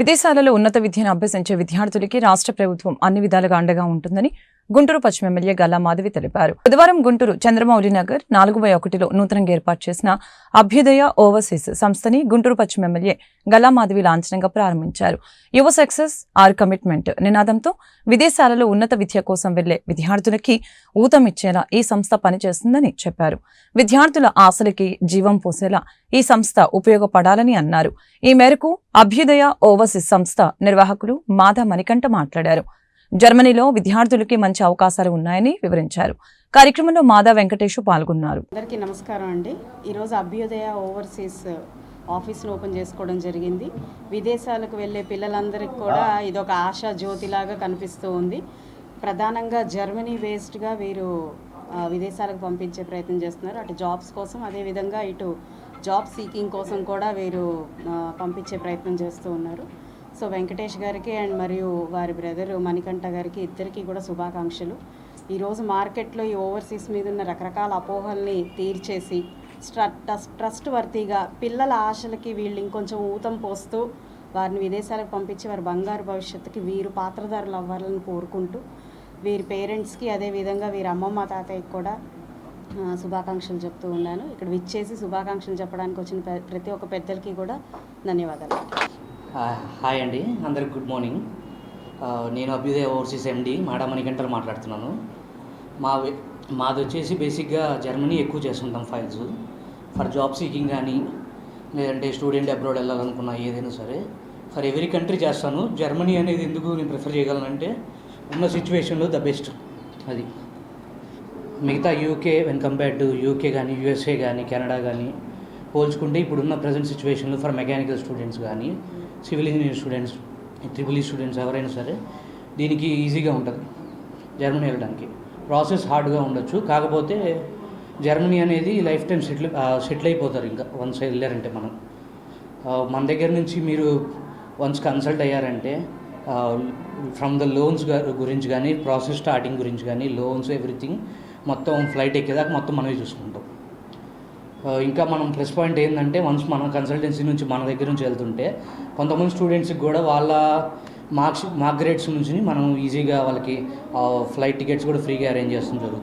విదేశాలలో ఉన్నత విద్యను అభ్యసించే విద్యార్థులకి రాష్ట్ర ప్రభుత్వం అన్ని విధాలుగా అండగా ఉంటుందని గుంటూరు పశ్చిమ ఎమ్మెల్యే గల్లా మాధవి తెలిపారు. బుధవారం గుంటూరు చంద్రమౌళి నగర్ 4/1లో నూతనంగా ఏర్పాటు చేసిన అభ్యుదయ ఓవర్సీస్ సంస్థని గుంటూరు పశ్చిమ ఎమ్మెల్యే గల్లా మాధవి లాంఛనంగా ప్రారంభించారు. యువర్ సక్సెస్ ఆర్ కమిట్మెంట్ నినాదంతో విదేశాలలో ఉన్నత విద్య కోసం వెళ్లే విద్యార్థులకి ఊతమిచ్చేలా ఈ సంస్థ పనిచేస్తుందని చెప్పారు. విద్యార్థుల ఆశలకి జీవం పోసేలా ఈ సంస్థ ఉపయోగపడాలని అన్నారు. ఈ మేరకు అభ్యుదయ ఓవర్సీస్ సంస్థ నిర్వాహకులు మాధా మణికంఠ మాట్లాడారు. జర్మనీలో విద్యార్థులకి మంచి అవకాశాలు ఉన్నాయని వివరించారు. కార్యక్రమంలో మాధా వెంకటేష్ పాల్గొన్నారు. అందరికీ నమస్కారం అండి. ఈరోజు అభ్యుదయ ఓవర్సీస్ ఆఫీస్ను ఓపెన్ చేసుకోవడం జరిగింది. విదేశాలకు వెళ్ళే పిల్లలందరికీ కూడా ఇదొక ఆశా జ్యోతిలాగా కనిపిస్తూ ఉంది. ప్రధానంగా జర్మనీ బేస్డ్గా వీరు విదేశాలకు పంపించే ప్రయత్నం చేస్తున్నారు. అటు జాబ్స్ కోసం, అదేవిధంగా ఇటు జాబ్ సీకింగ్ కోసం కూడా వీరు పంపించే ప్రయత్నం చేస్తూ ఉన్నారు. సో వెంకటేష్ గారికి అండ్ మరియు వారి బ్రదర్ మణికంఠ గారికి ఇద్దరికీ కూడా శుభాకాంక్షలు. ఈరోజు మార్కెట్లో ఈ ఓవర్సీస్ మీద ఉన్న రకరకాల అపోహల్ని తీర్చేసి ట్రస్ట్ వర్తీగా పిల్లల ఆశలకి వీళ్ళు ఇంకొంచెం ఊతం పోస్తూ వారిని విదేశాలకు పంపించి వారి బంగారు భవిష్యత్తుకి వీరు పాత్రధారులు అవ్వాలని కోరుకుంటూ వీరి పేరెంట్స్కి, అదేవిధంగా వీరి అమ్మమ్మ తాతయ్యకి కూడా శుభాకాంక్షలు చెప్తూ ఉన్నాను. ఇక్కడ విచ్చేసి శుభాకాంక్షలు చెప్పడానికి వచ్చిన ప్రతి ఒక్క పెద్దలకి కూడా ధన్యవాదాలు. హాయ్ అండి, అందరికి గుడ్ మార్నింగ్. నేను అభ్యుదయ ఓవర్సీస్ ఎండి మాడా మణికంఠలు మాట్లాడుతున్నాను. మాది వచ్చేసి బేసిక్గా జర్మనీ ఎక్కువ చేస్తుంటాం ఫైల్స్ ఫర్ జాబ్ సీకింగ్ కానీ, లేదంటే స్టూడెంట్ అబ్రాడ్ వెళ్ళాలనుకున్నా ఏదైనా సరే ఫర్ ఎవరీ కంట్రీ చేస్తాను. జర్మనీ అనేది ఎందుకు నేను ప్రిఫర్ చేయగలనంటే ఉన్న సిచ్యువేషన్లో ద బెస్ట్. అది మిగతా UK when compared to UK కానీ, యూఎస్ఏ కానీ, కెనడా కానీ పోల్చుకుంటే ఇప్పుడున్న ప్రజెంట్ సిచ్యువేషన్లో ఫర్ మెకానికల్ స్టూడెంట్స్ కానీ, civil engineer students, triple E students ఎవరైనా సరే దీనికి ఈజీగా ఉంటుంది జర్మనీ వెళ్ళడానికి. ప్రాసెస్ హార్డ్గా ఉండొచ్చు, కాకపోతే జర్మనీ అనేది లైఫ్ టైం సెటిల్ అయిపోతారు. ఇంకా వన్స్ వెళ్ళారంటే మన దగ్గర నుంచి మీరు వన్స్ కన్సల్ట్ అయ్యారంటే ఫ్రమ్ ద లోన్స్ గురించి కానీ, ప్రాసెస్ స్టార్టింగ్ గురించి కానీ, లోన్స్ ఎవ్రీథింగ్ మొత్తం ఫ్లైట్ ఎక్కేదాకా మొత్తం మనమే చూసుకుంటాం. ఇంకా మనం ప్లస్ పాయింట్ ఏంటంటే వన్స్ మన కన్సల్టెన్సీ నుంచి మన దగ్గర నుంచి వెళ్తుంటే కొంతమంది స్టూడెంట్స్కి కూడా వాళ్ళ మార్క్ గ్రేడ్స్ నుంచి మనం ఈజీగా వాళ్ళకి ఫ్లైట్ టికెట్స్ కూడా ఫ్రీగా అరేంజ్ చేస్తాం జరుగుతుంది.